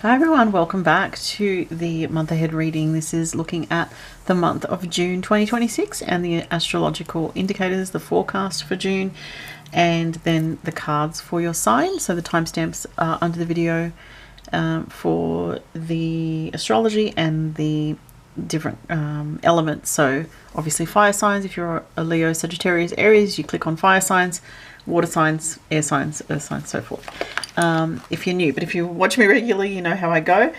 Hi everyone, welcome back to the month ahead reading. This is looking at the month of June 2026 and the astrological indicators, the forecast for June, and then the cards for your sign. So the timestamps are under the video for the astrology and the different elements. So obviously fire signs, if you're a Leo, Sagittarius, Aries, you click on fire signs, water signs, air signs, earth signs, so forth. If you're new, but if you watch me regularly, you know how I go.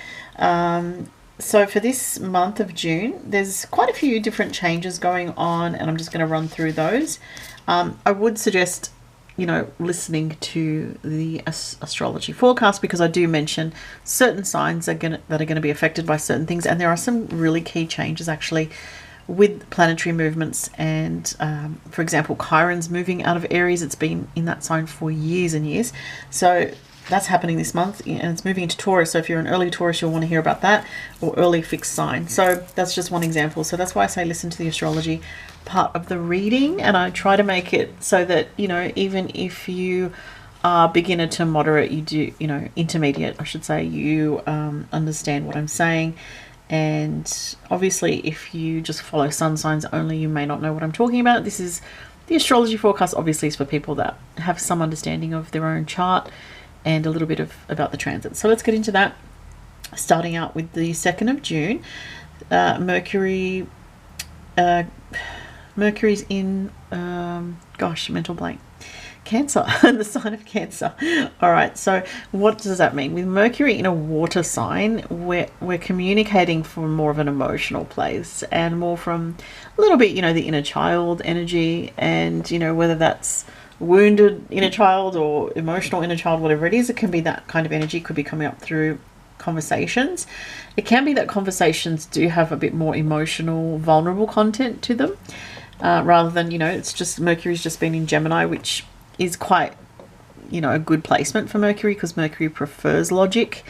So for this month of June, there's quite a few different changes going on, and I'm just going to run through those. I would suggest, you know, listening to the astrology forecast, because I do mention certain signs that are going to be affected by certain things, and there are some really key changes actually with planetary movements. And for example, Chiron's moving out of Aries. It's been in that sign for years and years, so that's happening this month, and it's moving into Taurus. So if you're an early Taurus, you'll want to hear about that, or early fixed sign. So that's just one example. So that's why I say listen to the astrology part of the reading, and I try to make it so that, you know, even if you are beginner to moderate, you do, you know, intermediate I should say, you understand what I'm saying. And obviously if you just follow sun signs only, you may not know what I'm talking about. This is the astrology forecast, obviously is for people that have some understanding of their own chart and a little bit about the transit. So let's get into that, starting out with the 2nd of June. Mercury's in gosh, mental blank, Cancer, the sign of Cancer. All right, so what does that mean? With Mercury in a water sign, we're communicating from more of an emotional place, and more from a little bit, you know, the inner child energy, and, you know, whether that's wounded inner child or emotional inner child, whatever it is, it can be that kind of energy. Could be coming up through conversations. It can be that conversations do have a bit more emotional, vulnerable content to them, rather than, you know, it's just Mercury's just been in Gemini, which is quite, you know, a good placement for Mercury, because Mercury prefers logic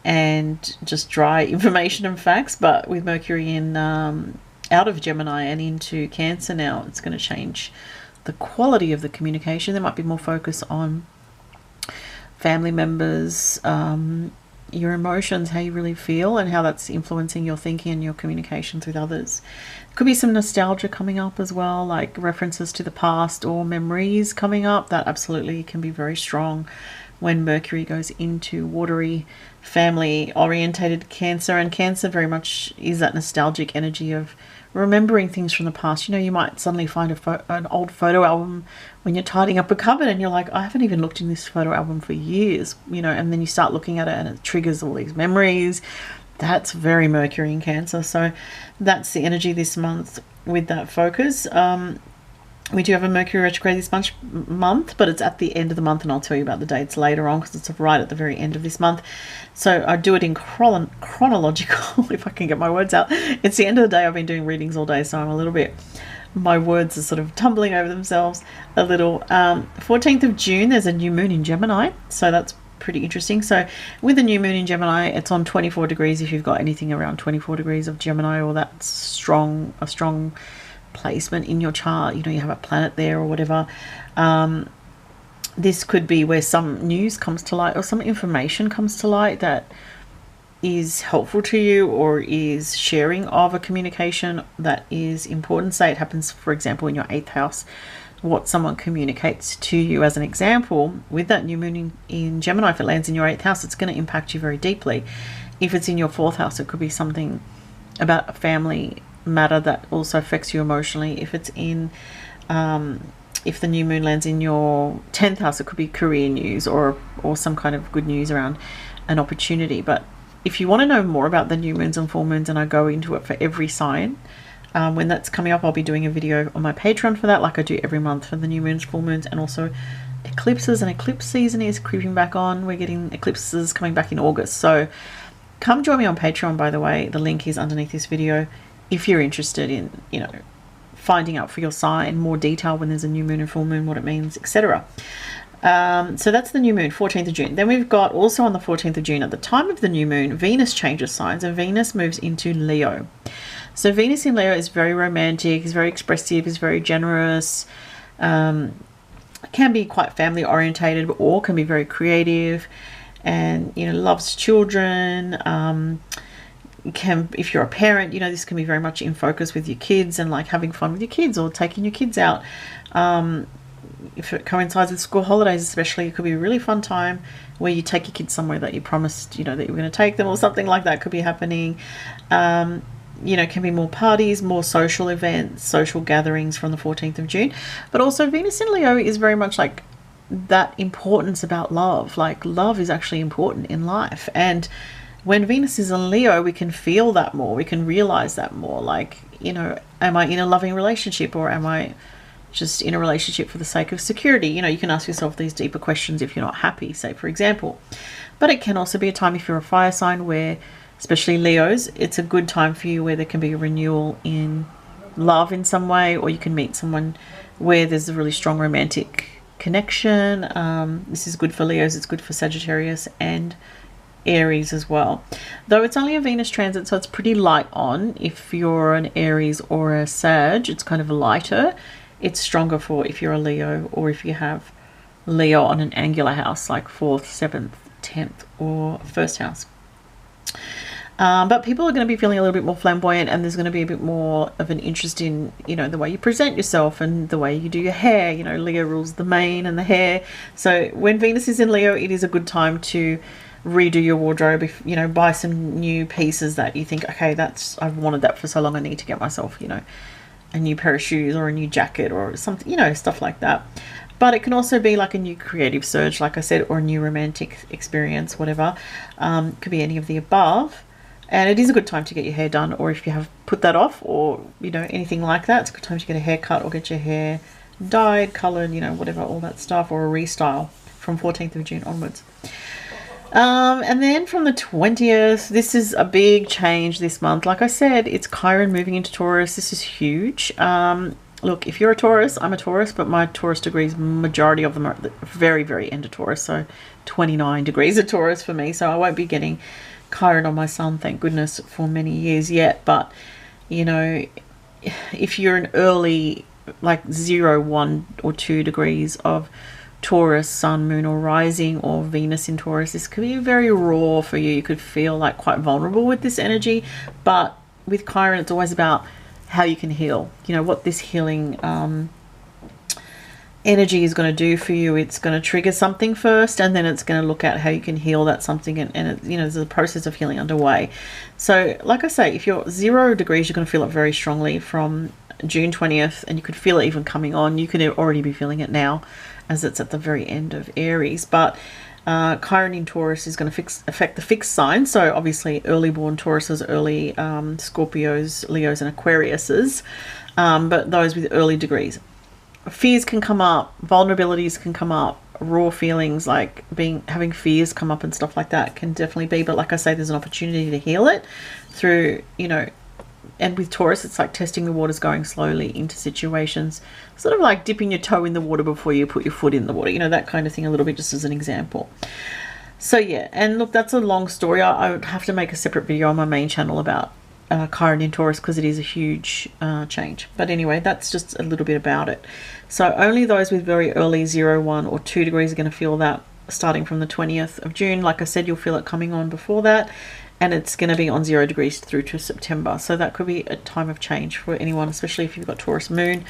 and just dry information and facts. But with Mercury in out of Gemini and into Cancer now, it's going to change the quality of the communication. There might be more focus on family members, your emotions, how you really feel, and how that's influencing your thinking and your communications with others. Could be some nostalgia coming up as well, like references to the past or memories coming up. That absolutely can be very strong when Mercury goes into watery, family orientated Cancer. And Cancer very much is that nostalgic energy of remembering things from the past. You know, you might suddenly find an old photo album when you're tidying up a cupboard, and you're like, I haven't even looked in this photo album for years, you know, and then you start looking at it and it triggers all these memories. That's very Mercury in Cancer. So that's the energy this month with that focus. We do have a Mercury retrograde this month, but it's at the end of the month, and I'll tell you about the dates later on, because it's right at the very end of this month. So I do it in chronological, if I can get my words out. It's the end of the day. I've been doing readings all day, so I'm a little bit, my words are sort of tumbling over themselves a little. 14th of June, there's a new moon in Gemini, so that's pretty interesting. So with the new moon in Gemini, it's on 24 degrees. If you've got anything around 24 degrees of Gemini, or that strong placement in your chart, you know, you have a planet there or whatever, this could be where some news comes to light, or some information comes to light that is helpful to you, or is sharing of a communication that is important. Say it happens, for example, in your 8th house, what someone communicates to you. As an example, with that new moon in Gemini, if it lands in your 8th house, it's going to impact you very deeply. If it's in your 4th house, it could be something about a family matter that also affects you emotionally. If it's in if the new moon lands in your 10th house, it could be career news, or some kind of good news around an opportunity. But if you want to know more about the new moons and full moons, and I go into it for every sign, when that's coming up, I'll be doing a video on my Patreon for that, like I do every month for the new moons, full moons, and also eclipses. And eclipse season is creeping back on. We're getting eclipses coming back in August, so come join me on Patreon, by the way. The link is underneath this video if you're interested in, you know, finding out for your sign more detail when there's a new moon and full moon, what it means, etc. So that's the new moon, 14th of June. Then we've got also on the 14th of June, at the time of the new moon, Venus changes signs, and Venus moves into Leo. So Venus in Leo is very romantic, is very expressive, is very generous, can be quite family orientated, or can be very creative, and, you know, loves children. If you're a parent, you know, this can be very much in focus with your kids and like having fun with your kids or taking your kids out. If it coincides with school holidays especially, it could be a really fun time where you take your kids somewhere that you promised, you know, that you were going to take them, or something like that could be happening. You know, can be more parties, more social events, social gatherings from the 14th of June. But also Venus in Leo is very much like that importance about love. Like, love is actually important in life. And when Venus is in Leo, we can feel that more. We can realize that more. Like, you know, am I in a loving relationship, or am I just in a relationship for the sake of security? You know, you can ask yourself these deeper questions if you're not happy, say, for example. But it can also be a time, if you're a fire sign, where, especially Leos, it's a good time for you where there can be a renewal in love in some way, or you can meet someone where there's a really strong romantic connection. This is good for Leos, it's good for Sagittarius and Aries as well. Though it's only a Venus transit, so it's pretty light on. If you're an Aries or a Sag, it's kind of lighter. It's stronger for if you're a Leo, or if you have Leo on an angular house like 4th, 7th, 10th, or 1st house. But people are going to be feeling a little bit more flamboyant, and there's going to be a bit more of an interest in, you know, the way you present yourself and the way you do your hair. You know, Leo rules the mane and the hair. So when Venus is in Leo, it is a good time to redo your wardrobe. If, you know, buy some new pieces that you think, okay, I've wanted that for so long, I need to get myself, you know, a new pair of shoes or a new jacket or something, you know, stuff like that. But it can also be like a new creative surge, like I said, or a new romantic experience, whatever. Could be any of the above. And it is a good time to get your hair done, or if you have put that off, or, you know, anything like that, it's a good time to get a haircut or get your hair dyed, coloured, you know, whatever, all that stuff, or a restyle from 14th of June onwards. And then from the 20th, this is a big change this month. Like I said, it's Chiron moving into Taurus. This is huge. Look, if you're a Taurus, I'm a Taurus, but my Taurus degrees, majority of them are at the very, very end of Taurus. So 29 degrees of Taurus for me. So I won't be getting Chiron on my sun, thank goodness, for many years yet. But, you know, if you're an early, like 0, 1 or 2 degrees of Taurus, sun, moon, or rising, or Venus in Taurus, this could be very raw for you. You could feel like quite vulnerable with this energy. But with Chiron, it's always about how you can heal, you know, what this healing energy is going to do for you. It's going to trigger something first, and then it's going to look at how you can heal that something, and it, you know, there's a process of healing underway. So like I say, if you're 0 degrees, you're going to feel it very strongly from June 20th, and you could feel it even coming on. You could already be feeling it now, as it's at the very end of Aries. But Chiron in Taurus is going to affect the fixed signs. So obviously early born Tauruses, early Scorpios, Leos, and Aquariuses, but those with early degrees. Fears can come up, vulnerabilities can come up, raw feelings like having fears come up and stuff like that can definitely be. But like I say, there's an opportunity to heal it through, you know, and with Taurus, it's like testing the waters, going slowly into situations, sort of like dipping your toe in the water before you put your foot in the water, you know, that kind of thing, a little bit, just as an example. So yeah, and look, that's a long story. I would have to make a separate video on my main channel about Chiron in Taurus, because it is a huge change. But anyway, that's just a little bit about it. So only those with very early 0, 1 or 2 degrees are going to feel that starting from the 20th of June. Like I said, you'll feel it coming on before that, and it's going to be on 0 degrees through to September. So that could be a time of change for anyone, especially if you've got Taurus moon.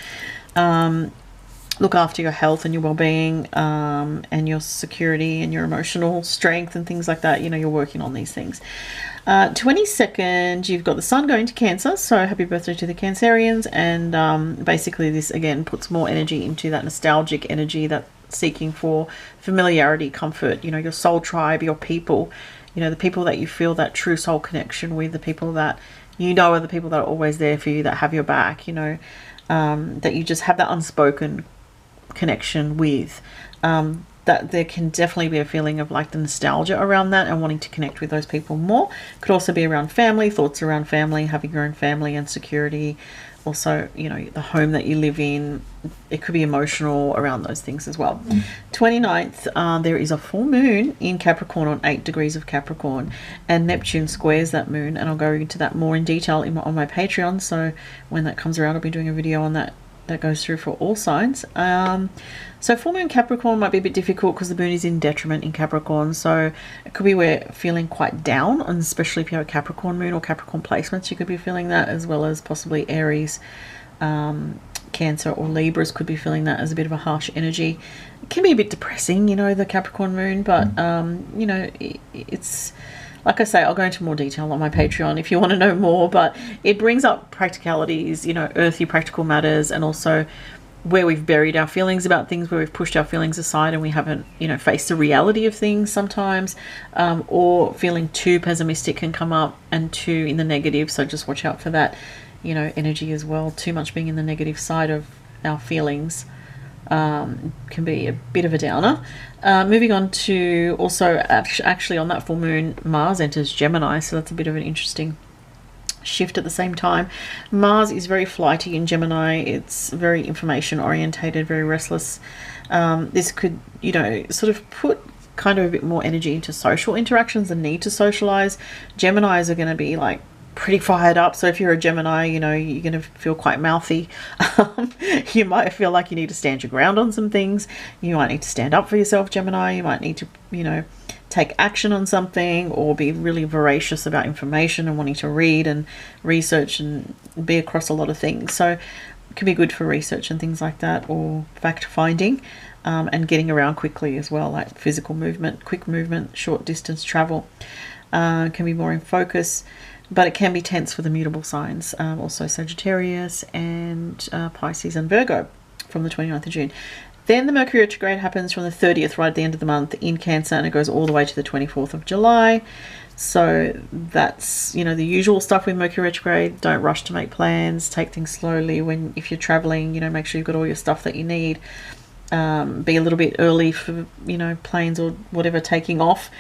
Look after your health and your well-being, and your security and your emotional strength and things like that. You know, you're working on these things. 22nd, you've got the sun going to Cancer, so happy birthday to the Cancerians. And basically this again puts more energy into that nostalgic energy, that seeking for familiarity, comfort, you know, your soul tribe, your people, you know, the people that you feel that true soul connection with, the people that you know are the people that are always there for you, that have your back, you know, that you just have that unspoken connection with. That there can definitely be a feeling of like the nostalgia around that and wanting to connect with those people more. Could also be around family, thoughts around family, having your own family and security. Also, you know, the home that you live in. It could be emotional around those things as well. 29th, there is a full moon in Capricorn on 8 degrees of Capricorn, and Neptune squares that moon, and I'll go into that more in detail on my Patreon. So when that comes around, I'll be doing a video on that that goes through for all signs. So full moon Capricorn might be a bit difficult because the moon is in detriment in Capricorn, so it could be we're feeling quite down, and especially if you have a Capricorn moon or Capricorn placements, you could be feeling that, as well as possibly Aries, Cancer or Libras could be feeling that as a bit of a harsh energy. It can be a bit depressing, you know, the Capricorn moon, but you know, it's like I say, I'll go into more detail on my Patreon if you want to know more, but it brings up practicalities, you know, earthy practical matters, and also where we've buried our feelings about things, where we've pushed our feelings aside and we haven't, you know, faced the reality of things sometimes, or feeling too pessimistic can come up, and too in the negative, so just watch out for that, you know, energy as well. Too much being in the negative side of our feelings can be a bit of a downer. Moving on to also actually on that full moon, Mars enters Gemini, so that's a bit of an interesting shift at the same time. Mars is very flighty in Gemini. It's very information orientated, very restless. This could, you know, sort of put kind of a bit more energy into social interactions, the need to socialize. Geminis are going to be like pretty fired up, so if you're a Gemini, you know, you're going to feel quite mouthy. You might feel like you need to stand your ground on some things. You might need to stand up for yourself, Gemini. You might need to, you know, take action on something, or be really voracious about information and wanting to read and research and be across a lot of things. So it can be good for research and things like that, or fact finding, and getting around quickly as well, like physical movement, quick movement, short distance travel. Can be more in focus, but it can be tense for the mutable signs, also Sagittarius and Pisces and Virgo from the 29th of June. Then the Mercury retrograde happens from the 30th, right at the end of the month, in Cancer, and it goes all the way to the 24th of July. So that's, you know, the usual stuff with Mercury retrograde. Don't rush to make plans. Take things slowly. If you're traveling, you know, make sure you've got all your stuff that you need. Be a little bit early for, you know, planes or whatever taking off.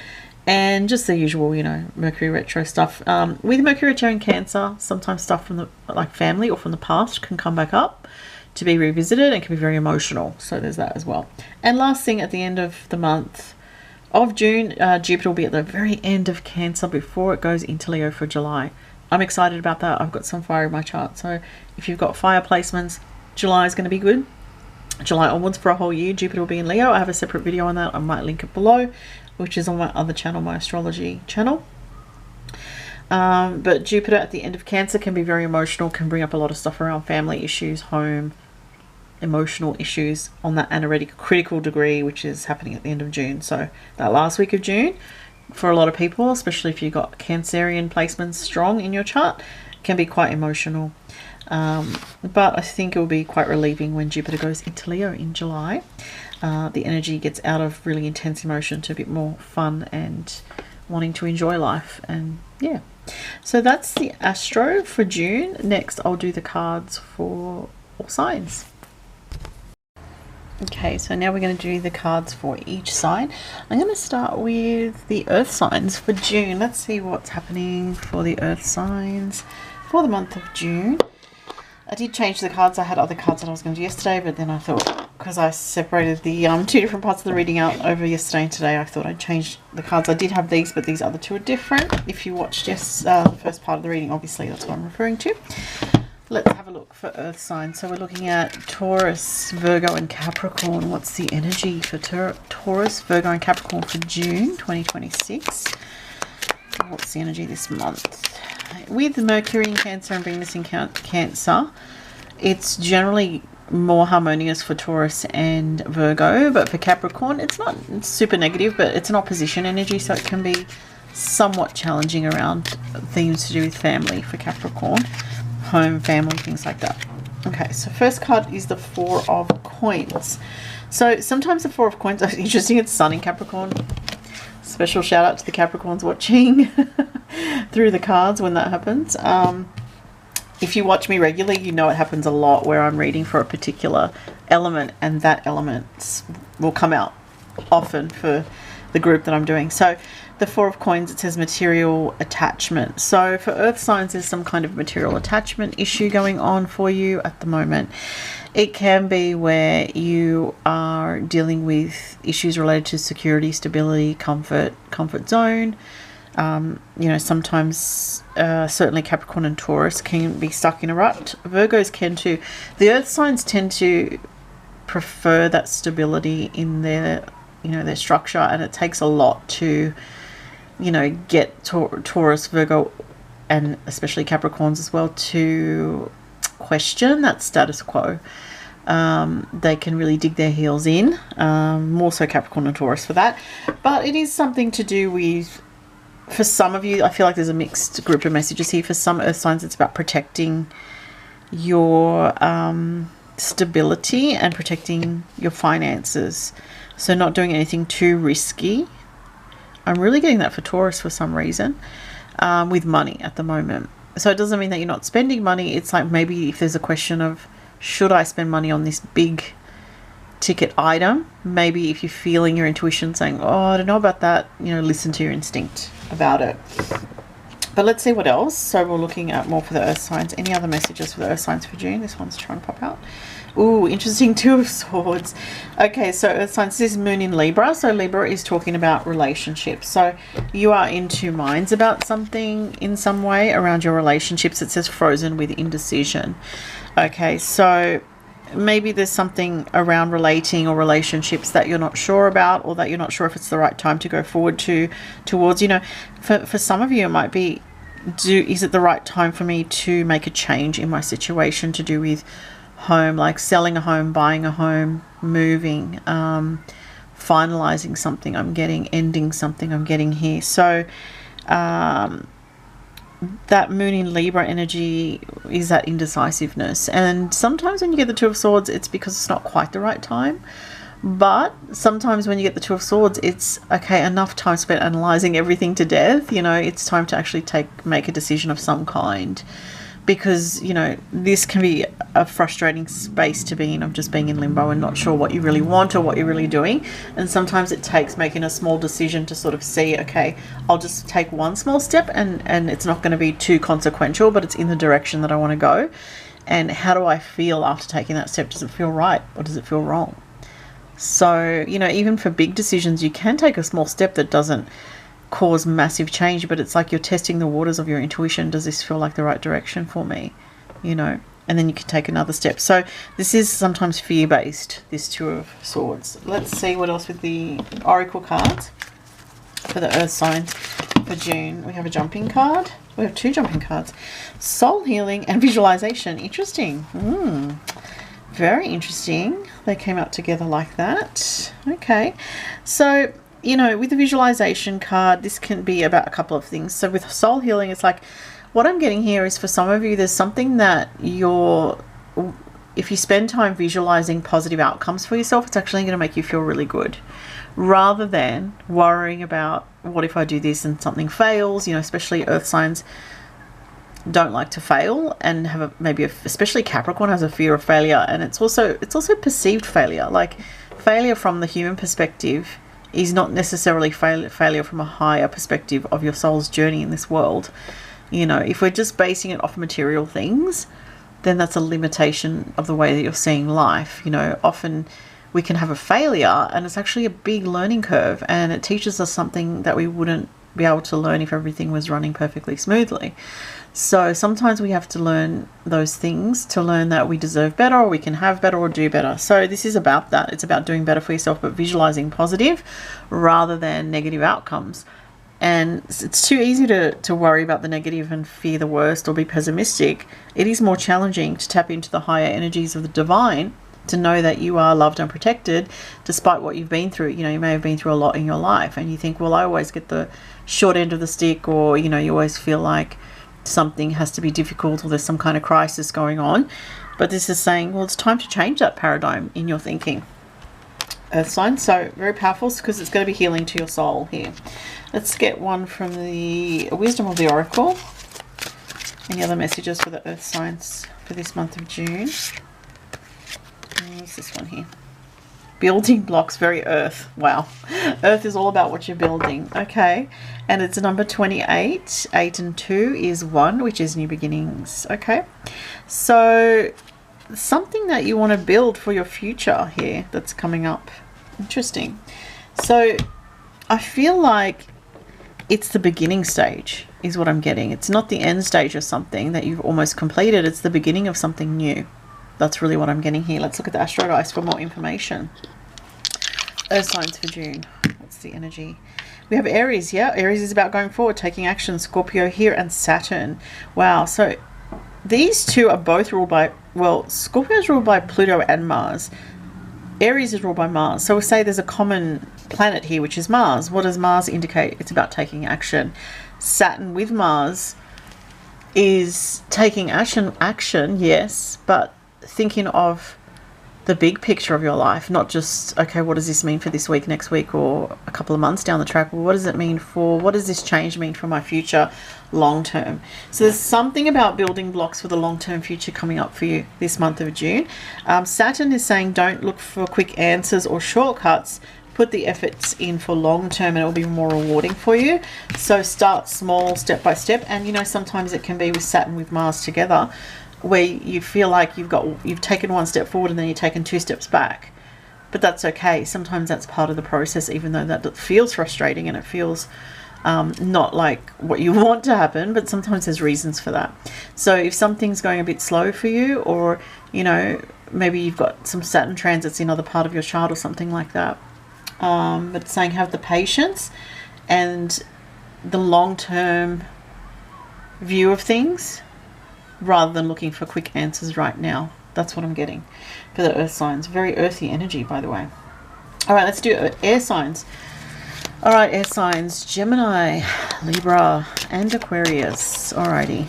And just the usual, you know, Mercury retro stuff. With Mercury retro in Cancer, sometimes stuff from the, like, family or from the past can come back up to be revisited, and can be very emotional. So there's that as well. And last thing, at the end of the month of June, Jupiter will be at the very end of Cancer before it goes into Leo for July. I'm excited about that. I've got some fire in my chart. So if you've got fire placements, July is going to be good. July onwards for a whole year, Jupiter will be in Leo. I have a separate video on that. I might link it below, which is on my other channel, my astrology channel. But Jupiter at the end of Cancer can be very emotional, can bring up a lot of stuff around family issues, home, emotional issues on that analytic critical degree, which is happening at the end of June. So that last week of June, for a lot of people, especially if you've got Cancerian placements strong in your chart, can be quite emotional. But I think it will be quite relieving when Jupiter goes into Leo in July. The energy gets out of really intense emotion to a bit more fun and wanting to enjoy life. And yeah, so that's the astro for June. Next I'll do the cards for all signs. Okay, so now we're going to do the cards for each sign. I'm going to start with the earth signs for June. Let's see what's happening for the earth signs for the month of June. I did change the cards. I had other cards that I was going to do yesterday, but then I thought, because I separated the two different parts of the reading out over yesterday and today, I thought I'd change the cards. I did have these, but these other two are different. If you watched the first part of the reading, obviously that's what I'm referring to. Let's have a look for earth signs. So we're looking at Taurus, Virgo and Capricorn. What's the energy for Taurus, Virgo and Capricorn for June 2026? What's the energy this month? With Mercury in Cancer and Venus in Cancer, it's generally more harmonious for Taurus and Virgo, but for Capricorn it's not super negative, but it's an opposition energy, so it can be somewhat challenging around things to do with family for Capricorn, home, family, things like that. Okay, so first card is the Four of Coins. So sometimes the Four of Coins are interesting. It's Sun in Capricorn. Special shout out to the Capricorns watching through the cards when that happens. If you watch me regularly, you know it happens a lot where I'm reading for a particular element, and that element will come out often for the group that I'm doing. So the Four of Coins, it says material attachment. So for earth signs, there's some kind of material attachment issue going on for you at the moment. It can be where you are dealing with issues related to security, stability, comfort zone, You know, sometimes certainly Capricorn and Taurus can be stuck in a rut. Virgos can too. The earth signs tend to prefer that stability in their, you know, their structure, and it takes a lot to, you know, get Taurus, Virgo, and especially Capricorns as well to question that status quo. They can really dig their heels in, more so Capricorn and Taurus for that. But it is something to do with, for some of you, I feel like there's a mixed group of messages here. For some earth signs, it's about protecting your stability and protecting your finances. So not doing anything too risky. I'm really getting that for Taurus for some reason, with money at the moment. So it doesn't mean that you're not spending money. It's like maybe if there's a question of, should I spend money on this big ticket item? Maybe if you're feeling your intuition saying, oh, I don't know about that, you know, listen to your instinct about it. But let's see what else. So we're looking at more for the earth signs. Any other messages for the earth signs for June? This one's trying to pop out. Ooh, interesting, Two of Swords. Okay, so earth signs, this is moon in Libra. So Libra is talking about relationships. So you are in two minds about something in some way around your relationships. It says frozen with indecision. Okay, so maybe there's something around relating or relationships that you're not sure about, or that you're not sure if it's the right time to go forward towards. You know, for some of you it might be, is it the right time for me to make a change in my situation to do with home, like selling a home, buying a home, moving, finalizing something I'm getting, ending something I'm getting here. So that moon in Libra energy is that indecisiveness, and sometimes when you get the Two of Swords, it's because it's not quite the right time. But sometimes when you get the Two of Swords, it's okay, enough time spent analyzing everything to death. You know, it's time to actually make a decision of some kind, because, you know, this can be a frustrating space to be in, of just being in limbo and not sure what you really want or what you're really doing. And sometimes it takes making a small decision to sort of see, okay, I'll just take one small step, and it's not going to be too consequential, but it's in the direction that I want to go. And how do I feel after taking that step? Does it feel right, or does it feel wrong? So, you know, even for big decisions, you can take a small step that doesn't cause massive change, but it's like you're testing the waters of your intuition. Does this feel like the right direction for me? You know, and then you can take another step. So this is sometimes fear-based, this Two of Swords. Let's see what else with the oracle cards for the earth signs for June. We have a jumping card. We have two jumping cards. Soul healing and visualization. Interesting. Very interesting. They came out together like that. Okay. So, you know, with the visualization card, this can be about a couple of things. So with soul healing, it's like, what I'm getting here is, for some of you, there's something that if you spend time visualizing positive outcomes for yourself, it's actually going to make you feel really good, rather than worrying about, what if I do this and something fails? You know, especially earth signs don't like to fail, and have especially Capricorn has a fear of failure. And it's also perceived failure. Like, failure from the human perspective is not necessarily failure from a higher perspective of your soul's journey in this world. You know, if we're just basing it off material things, then that's a limitation of the way that you're seeing life. You know, often we can have a failure and it's actually a big learning curve, and it teaches us something that we wouldn't be able to learn if everything was running perfectly smoothly. So sometimes we have to learn those things to learn that we deserve better, or we can have better, or do better. So this is about that. It's about doing better for yourself, but visualizing positive rather than negative outcomes. And it's too easy to worry about the negative and fear the worst or be pessimistic. It is more challenging to tap into the higher energies of the divine, to know that you are loved and protected despite what you've been through. You know, you may have been through a lot in your life, and you think, well, I always get the short end of the stick, or, you know, you always feel like something has to be difficult, or there's some kind of crisis going on. But this is saying, well, it's time to change that paradigm in your thinking, earth sign. So very powerful, because it's going to be healing to your soul here. Let's get one from the wisdom of the oracle. Any other messages for the earth signs for this month of June? What's this one here? Building blocks, very earth. Wow. Earth is all about what you're building. Okay. And it's number 28. 8 and 2 is 1, which is new beginnings. Okay. So something that you want to build for your future here that's coming up. Interesting. So I feel like it's the beginning stage is what I'm getting. It's not the end stage of something that you've almost completed. It's the beginning of something new. That's really what I'm getting here. Let's look at the Astro Dice for more information. Earth signs for June. What's the energy? We have Aries. Yeah, Aries is about going forward, taking action. Scorpio here, and Saturn. Wow. So these two are both ruled by, well, Scorpio is ruled by Pluto and Mars. Aries is ruled by Mars. So we'll say there's a common planet here, which is Mars. What does Mars indicate? It's about taking action. Saturn with Mars is taking action, yes, but thinking of the big picture of your life, not just, okay, what does this mean for this week, next week, or a couple of months down the track? Well, what does it mean for, what does this change mean for my future long term? So there's something about building blocks for the long-term future coming up for you this month of June. Saturn is saying don't look for quick answers or shortcuts. Put the efforts in for long term and it will be more rewarding for you. So start small, step by step. And you know, sometimes it can be with Saturn with Mars together, where you feel like you've taken one step forward and then you've taken 2 steps back. But that's okay. Sometimes that's part of the process, even though that feels frustrating and it feels not like what you want to happen, but sometimes there's reasons for that. So if something's going a bit slow for you, or you know, maybe you've got some Saturn transits in another part of your chart or something like that, but it's saying have the patience and the long-term view of things, rather than looking for quick answers right now. That's what I'm getting for the earth signs. Very earthy energy, by the way. All right, let's do air signs. All right, air signs, Gemini, Libra, and Aquarius. Alrighty.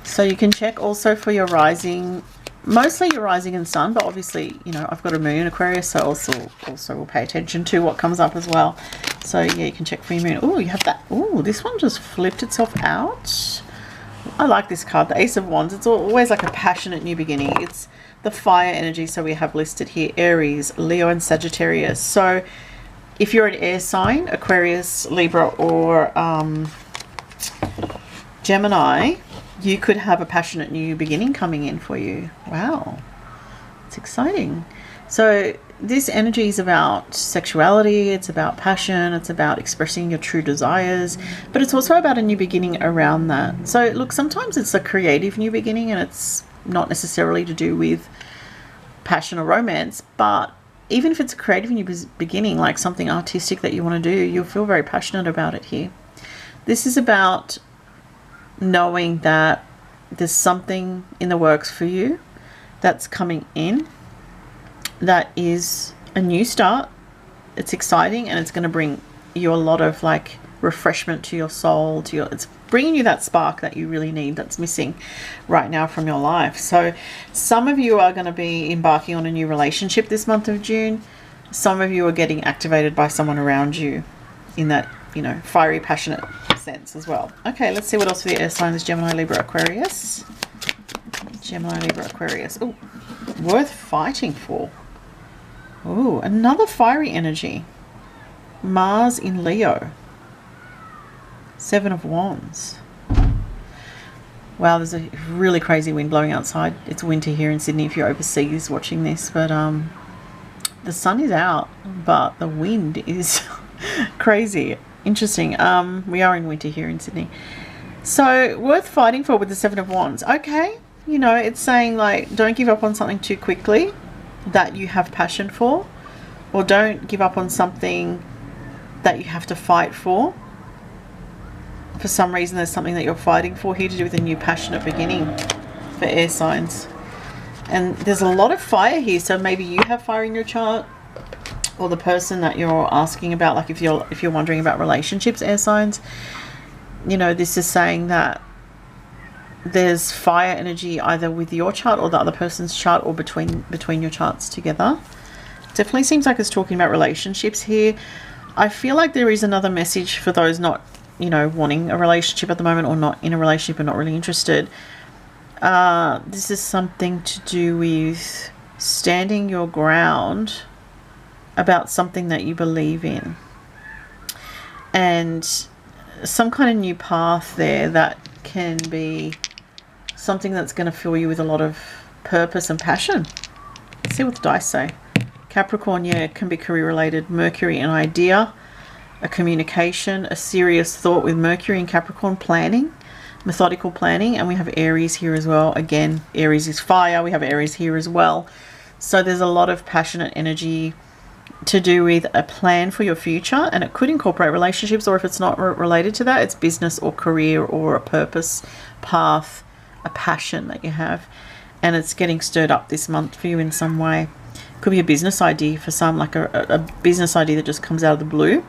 So you can check also for your rising, mostly your rising and sun, but obviously, you know, I've got a moon in Aquarius, so also will pay attention to what comes up as well. So yeah, you can check for your moon. Oh, you have that. Oh, this one just flipped itself out. I like this card, the Ace of Wands. It's always like a passionate new beginning. It's the fire energy. So we have listed here Aries, Leo, and Sagittarius. So if you're an air sign, Aquarius, Libra, or Gemini, you could have a passionate new beginning coming in for you. Wow, it's exciting. So this energy is about sexuality, it's about passion, it's about expressing your true desires, but it's also about a new beginning around that. So look, sometimes it's a creative new beginning and it's not necessarily to do with passion or romance, but even if it's a creative new beginning, like something artistic that you want to do, you'll feel very passionate about it here. This is about knowing that there's something in the works for you that's coming in that is a new start. It's exciting and it's going to bring you a lot of like refreshment to your soul, to your, it's bringing you that spark that you really need, that's missing right now from your life. So some of you are going to be embarking on a new relationship this month of June. Some of you are getting activated by someone around you in that, you know, fiery, passionate sense as well. Okay, let's see what else for the air signs. Gemini, Libra, Aquarius. Gemini, Libra, Aquarius. Oh, worth fighting for. Oh, another fiery energy. Mars in Leo. 7 of Wands. Wow, there's a really crazy wind blowing outside. It's winter here in Sydney if you're overseas watching this, but the sun is out, but the wind is crazy. Interesting. We are in winter here in Sydney. So worth fighting for with the 7 of Wands. Okay, you know, it's saying like don't give up on something too quickly that you have passion for, or don't give up on something that you have to fight for. For some reason there's something that you're fighting for here to do with a new passionate beginning for air signs. And there's a lot of fire here, so maybe you have fire in your chart, or the person that you're asking about, like if you're wondering about relationships, air signs, you know, this is saying that there's fire energy either with your chart or the other person's chart, or between your charts together. Definitely seems like it's talking about relationships here. I feel like there is another message for those not, you know, wanting a relationship at the moment, or not in a relationship and not really interested. This is something to do with standing your ground about something that you believe in, and some kind of new path there that can be something that's going to fill you with a lot of purpose and passion. Let's see what the dice say. Capricorn, yeah, can be career related. Mercury, an idea. a communication, a serious thought with Mercury and Capricorn, planning, methodical planning. And we have Aries here as well. Again, Aries is fire. We have Aries here as well. So there's a lot of passionate energy to do with a plan for your future, and it could incorporate relationships, or if it's not related to that, it's business or career or a purpose, path, a passion that you have, and it's getting stirred up this month for you in some way. Could be a business idea for some, like a business idea that just comes out of the blue,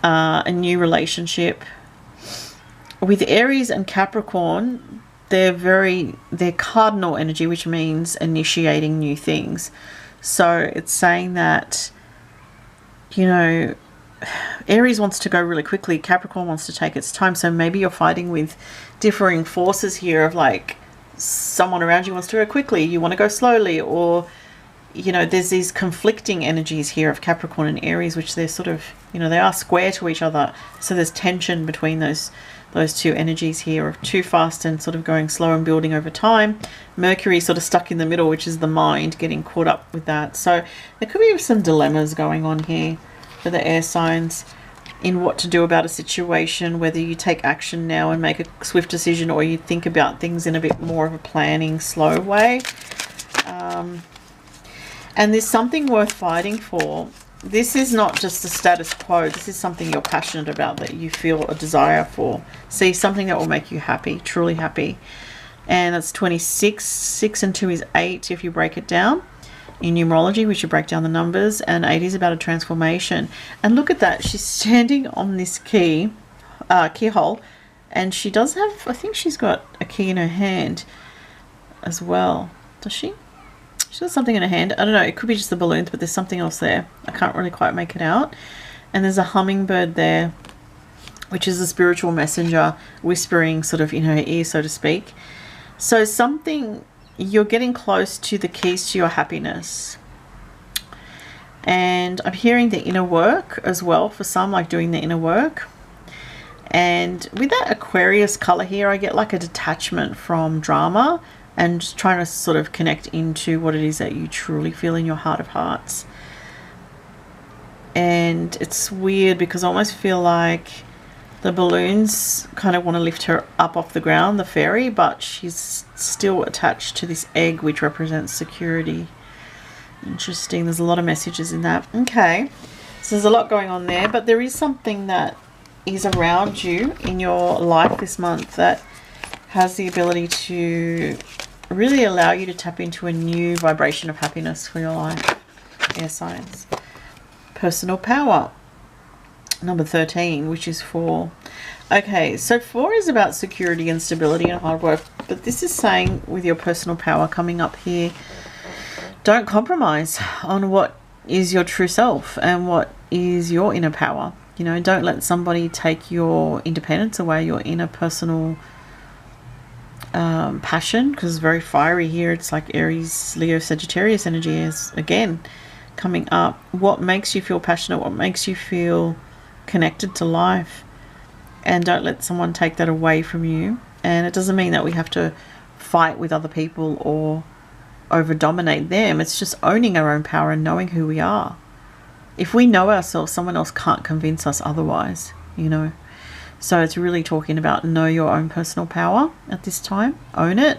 a new relationship. With Aries and Capricorn, they're cardinal energy, which means initiating new things. So it's saying that, you know, Aries wants to go really quickly. Capricorn wants to take its time. So maybe you're fighting with differing forces here of like someone around you wants to go quickly, you want to go slowly, or, you know, there's these conflicting energies here of Capricorn and Aries, which they're sort of, you know, they are square to each other. So there's tension between those two energies here of too fast and sort of going slow and building over time. Mercury sort of stuck in the middle, which is the mind, getting caught up with that. So there could be some dilemmas going on here for the air signs in what to do about a situation, whether you take action now and make a swift decision, or you think about things in a bit more of a planning, slow way. And there's something worth fighting for. This is not just the status quo. This is something you're passionate about, that you feel a desire for. See, something that will make you happy, truly happy. And that's 26. 6 and 2 is 8 if you break it down. In numerology, we should break down the numbers. And 8 is about a transformation. And look at that. She's standing on this keyhole. And she does have, I think she's got a key in her hand as well. Does she? She's got something in her hand. I don't know. It could be just the balloons, but there's something else there. I can't really quite make it out. And there's a hummingbird there, which is a spiritual messenger whispering sort of in her ear, so to speak. So something, you're getting close to the keys to your happiness. And I'm hearing the inner work as well for some, like doing the inner work. And with that Aquarius color here, I get like a detachment from drama and just trying to sort of connect into what it is that you truly feel in your heart of hearts. And it's weird because I almost feel like the balloons kind of want to lift her up off the ground, the fairy, but she's still attached to this egg, which represents security. Interesting. There's a lot of messages in that. Okay. So there's a lot going on there, but there is something that is around you in your life this month that has the ability to really allow you to tap into a new vibration of happiness for your life. Air signs. Personal power. Number 13, which is 4. Okay, so 4 is about security and stability and hard work. But this is saying with your personal power coming up here, don't compromise on what is your true self and what is your inner power. You know, don't let somebody take your independence away, your inner personal passion, because it's very fiery here. It's like Aries, Leo, Sagittarius energy is again coming up. What makes you feel passionate? What makes you feel connected to life? And don't let someone take that away from you. And it doesn't mean that we have to fight with other people or over dominate them. It's just owning our own power and knowing who we are. If we know ourselves, someone else can't convince us otherwise, you know. So it's really talking about know your own personal power at this time. Own it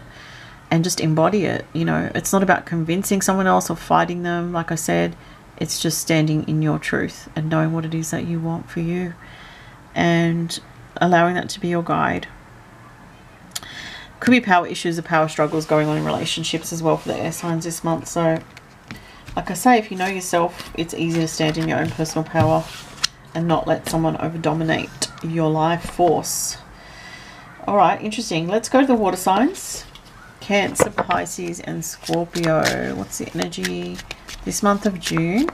and just embody it. You know, it's not about convincing someone else or fighting them. Like I said, it's just standing in your truth and knowing what it is that you want for you and allowing that to be your guide. Could be power issues or power struggles going on in relationships as well for the air signs this month. So like I say, if you know yourself, it's easy to stand in your own personal power and not let someone over dominate your life force. All right, interesting. Let's go to the water signs. Cancer, Pisces and Scorpio. What's the energy this month of June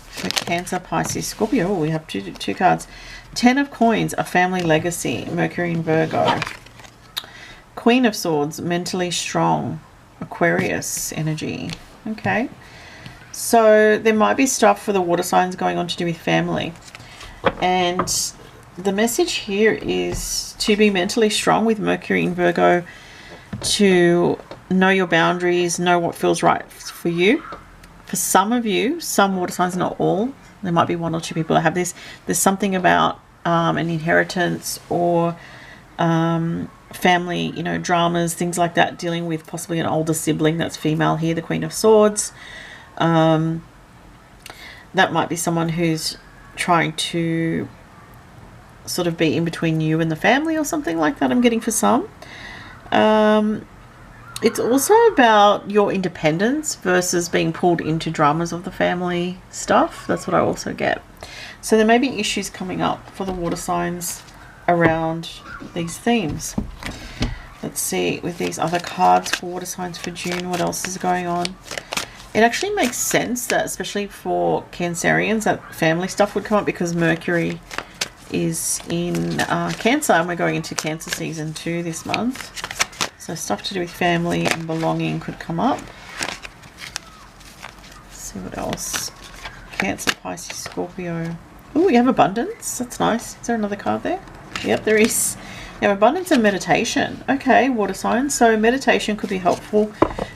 for Cancer, Pisces, Scorpio? Oh, we have two cards. 10 of Coins, a family legacy, Mercury and Virgo. Queen of Swords, mentally strong, Aquarius energy. Okay. So there might be stuff for the water signs going on to do with family. And the message here is to be mentally strong with Mercury in Virgo, to know your boundaries, know what feels right for you. For some of you, some water signs, not all, There might be one or two people that have this. There's something about an inheritance or family, you know, dramas, things like that, dealing with possibly an older sibling that's female here, the Queen of Swords. That might be someone who's trying to sort of be in between you and the family or something like that, I'm getting for some. It's also about your independence versus being pulled into dramas of the family stuff. That's what I also get. So there may be issues coming up for the water signs around these themes. Let's see with these other cards for water signs for June, what else is going on. It actually makes sense that, especially for Cancerians, that family stuff would come up because Mercury is in Cancer, and we're going into Cancer season 2 this month. So stuff to do with family and belonging could come up. Let's see what else. Cancer, Pisces, Scorpio. Oh, you have abundance. That's nice. Is there another card there? Yep, there is. You have abundance and meditation. Okay, water signs. So meditation could be helpful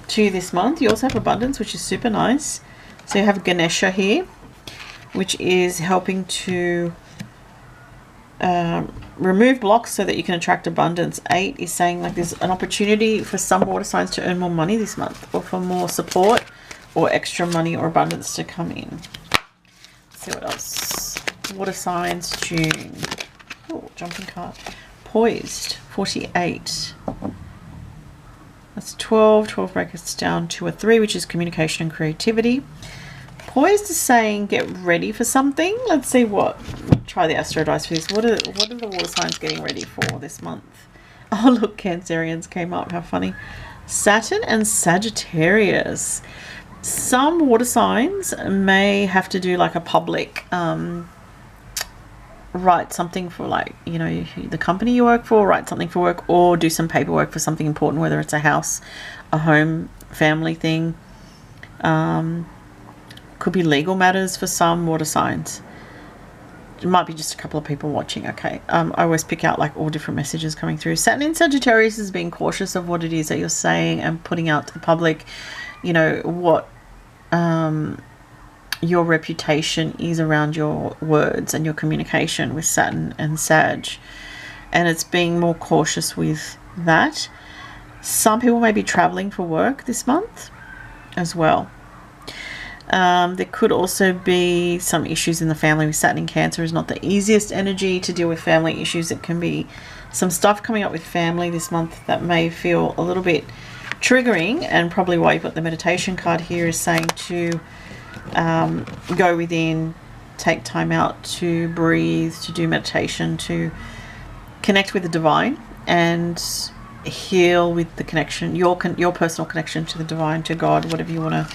to you this month. You also have abundance, which is super nice. So you have Ganesha here, which is helping to remove blocks so that you can attract abundance. 8 is saying like there's an opportunity for some water signs to earn more money this month, or for more support or extra money or abundance to come in. Let's see what else. Water signs, June. Oh, jumping card. Poised, 48. That's 12. 12 breaks down to a 3, which is communication and creativity. Poised is saying get ready for something. Let's see what. Try the astro dice for this. What are the water signs getting ready for this month? Oh, look, Cancerians came up. How funny. Saturn and Sagittarius. Some water signs may have to do like a public write something for, like, you know, the company you work for, write something for work, or do some paperwork for something important, whether it's a house, a home, family thing. Could be legal matters for some water signs. It might be just a couple of people watching. Okay. I always pick out like all different messages coming through. Saturn in Sagittarius is being cautious of what it is that you're saying and putting out to the public, you know, what your reputation is around your words and your communication with Saturn and Sag. And it's being more cautious with that. Some people may be traveling for work this month as well. There could also be some issues in the family with Saturn in Cancer. Is not the easiest energy to deal with family issues. It can be some stuff coming up with family this month that may feel a little bit triggering, and probably why you've got the meditation card here is saying to go within, take time out to breathe, to do meditation, to connect with the divine and heal with the connection, your personal connection to the divine, to God, whatever you want to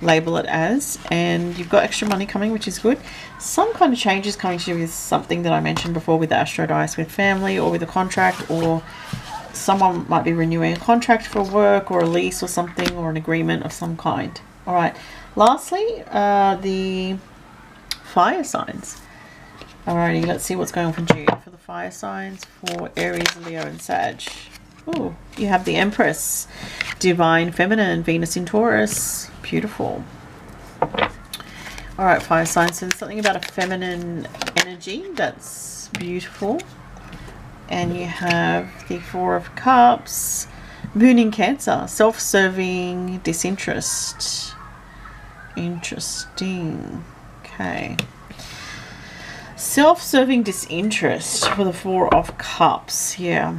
label it as. And you've got extra money coming, which is good. Some kind of changes coming to you with something that I mentioned before with the astro dice, with family or with a contract, or someone might be renewing a contract for work or a lease or something, or an agreement of some kind. All right, lastly, the fire signs. Alrighty, let's see what's going on for June for the fire signs for Aries, Leo and Sag. Oh, you have the Empress, Divine Feminine, Venus in Taurus. Beautiful. All right, fire signs. So there's something about a feminine energy that's beautiful. And you have the Four of Cups, Moon in Cancer, self-serving disinterest. Interesting. Okay. Self-serving disinterest for the Four of Cups. Yeah.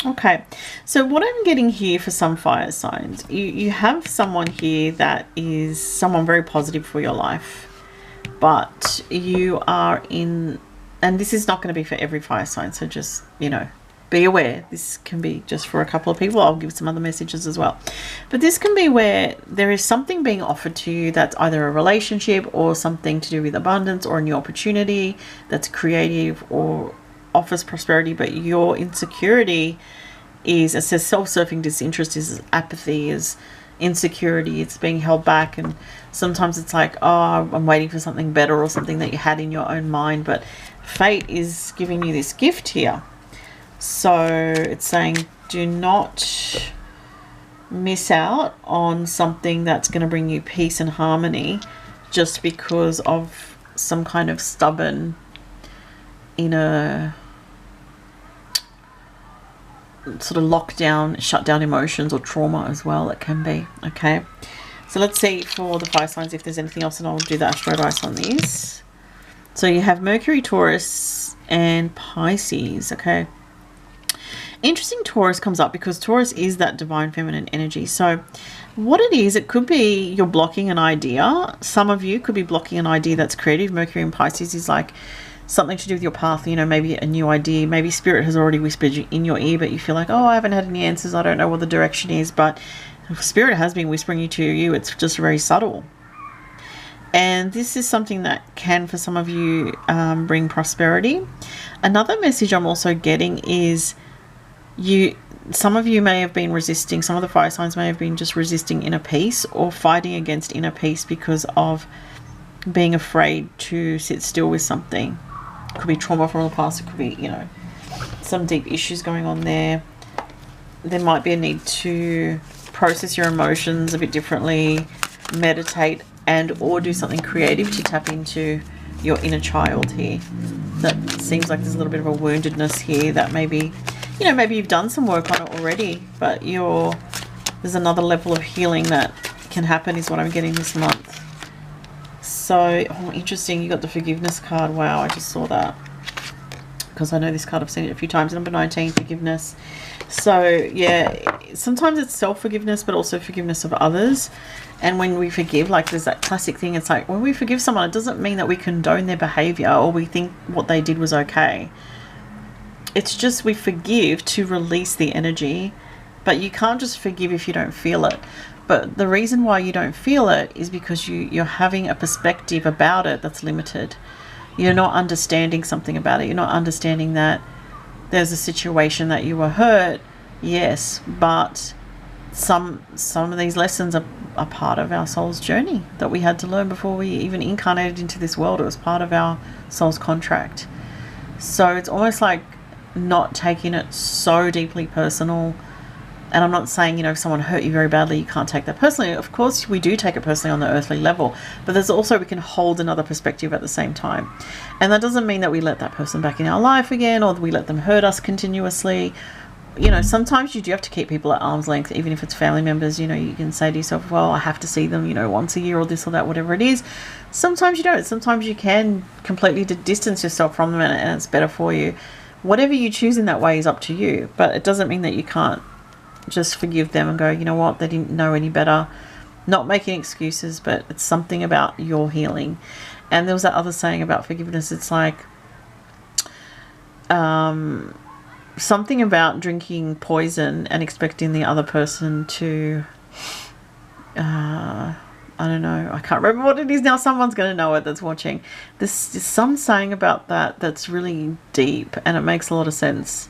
Okay, so what I'm getting here for some fire signs, you have someone here that is someone very positive for your life, but you are in, and this is not going to be for every fire sign, so just, you know, be aware. This can be just for a couple of people. I'll give some other messages as well. But this can be where there is something being offered to you that's either a relationship or something to do with abundance or a new opportunity that's creative or offers prosperity, but your insecurity is, it says self-serving disinterest is apathy, is insecurity, it's being held back, and sometimes it's like, oh, I'm waiting for something better or something that you had in your own mind, but fate is giving you this gift here. So it's saying do not miss out on something that's going to bring you peace and harmony just because of some kind of stubborn inner sort of lockdown, shut down emotions or trauma as well. It can be. Okay, so let's see for the fire signs if there's anything else, and I'll do the astro dice on these. So you have Mercury, Taurus and Pisces. Okay, interesting. Taurus comes up because Taurus is that divine feminine energy. So what it is, it could be you're blocking an idea. Some of you could be blocking an idea that's creative. Mercury in Pisces is like something to do with your path, you know, maybe a new idea, maybe spirit has already whispered in your ear, but you feel like, oh, I haven't had any answers, I don't know what the direction is. But spirit has been whispering to you, it's just very subtle. And this is something that can, for some of you, bring prosperity. Another message I'm also getting is some of you may have been resisting, some of the fire signs may have been just resisting inner peace or fighting against inner peace because of being afraid to sit still with something. It could be trauma from the past, it could be, you know, some deep issues going on there. There might be a need to process your emotions a bit differently, meditate, and or do something creative to tap into your inner child here. That seems like there's a little bit of a woundedness here that maybe, you know, maybe you've done some work on it already, but there's another level of healing that can happen is what I'm getting this month. So, oh, interesting, you got the forgiveness card. Wow, I just saw that because I know this card, I've seen it a few times. Number 19, forgiveness. So yeah, sometimes it's self-forgiveness, but also forgiveness of others. And when we forgive, like there's that classic thing, it's like when we forgive someone, it doesn't mean that we condone their behavior or we think what they did was okay. It's just we forgive to release the energy, but you can't just forgive if you don't feel it. But the reason why you don't feel it is because you're having a perspective about it that's limited. You're not understanding something about it. You're not understanding that there's a situation that you were hurt, yes, but some of these lessons are part of our soul's journey that we had to learn before we even incarnated into this world. It was part of our soul's contract. So it's almost like not taking it so deeply personal. And I'm not saying, you know, if someone hurt you very badly, you can't take that personally. Of course, we do take it personally on the earthly level. But there's also, we can hold another perspective at the same time. And that doesn't mean that we let that person back in our life again, or we let them hurt us continuously. You know, sometimes you do have to keep people at arm's length, even if it's family members. You know, you can say to yourself, well, I have to see them, you know, once a year or this or that, whatever it is. Sometimes you don't. Sometimes you can completely distance yourself from them and it's better for you. Whatever you choose in that way is up to you. But it doesn't mean that you can't just forgive them and go, you know what, they didn't know any better. Not making excuses, but it's something about your healing. And there was that other saying about forgiveness. It's like something about drinking poison and expecting the other person to I don't know, I can't remember what it is now. Someone's going to know it that's watching. There's some saying about that that's really deep and it makes a lot of sense.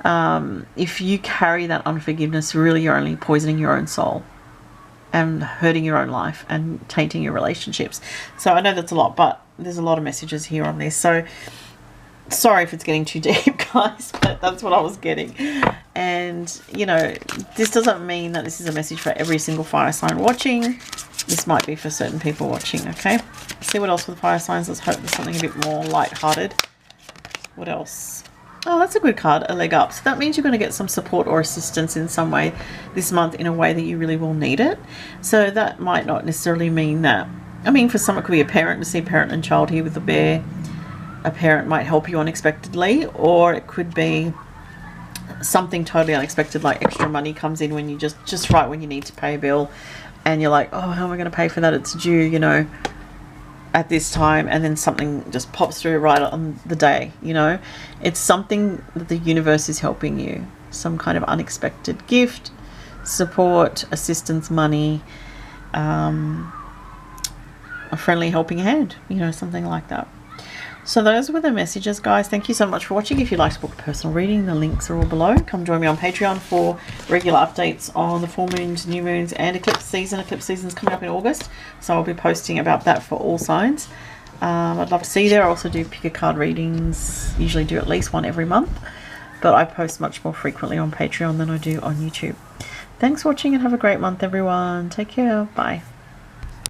If you carry that unforgiveness, really you're only poisoning your own soul and hurting your own life and tainting your relationships. So I know that's a lot, but there's a lot of messages here on this. So sorry if it's getting too deep, guys, but that's what I was getting. And, you know, this doesn't mean that this is a message for every single fire sign watching. This might be for certain people watching, okay? Let's see what else with fire signs. Let's hope there's something a bit more light-hearted. What else? Oh, that's a good card, a leg up. So that means you're going to get some support or assistance in some way this month in a way that you really will need it. So that might not necessarily mean that, I mean, for some it could be a parent, to see parent and child here with the bear. A parent might help you unexpectedly, or it could be something totally unexpected, like extra money comes in when you just right when you need to pay a bill and you're like, oh, how am I going to pay for that? It's due, you know, at this time, and then something just pops through right on the day, you know. It's something that the universe is helping you, some kind of unexpected gift, support, assistance, money, a friendly helping hand, you know, something like that. So those were the messages, guys. Thank you so much for watching. If you'd like to book a personal reading, the links are all below. Come join me on Patreon for regular updates on the full moons, new moons, and eclipse season. Eclipse season's coming up in August, so I'll be posting about that for all signs. I'd love to see you there. I also do pick a card readings, usually do at least one every month, but I post much more frequently on Patreon than I do on YouTube. Thanks for watching and have a great month, everyone. Take care. Bye.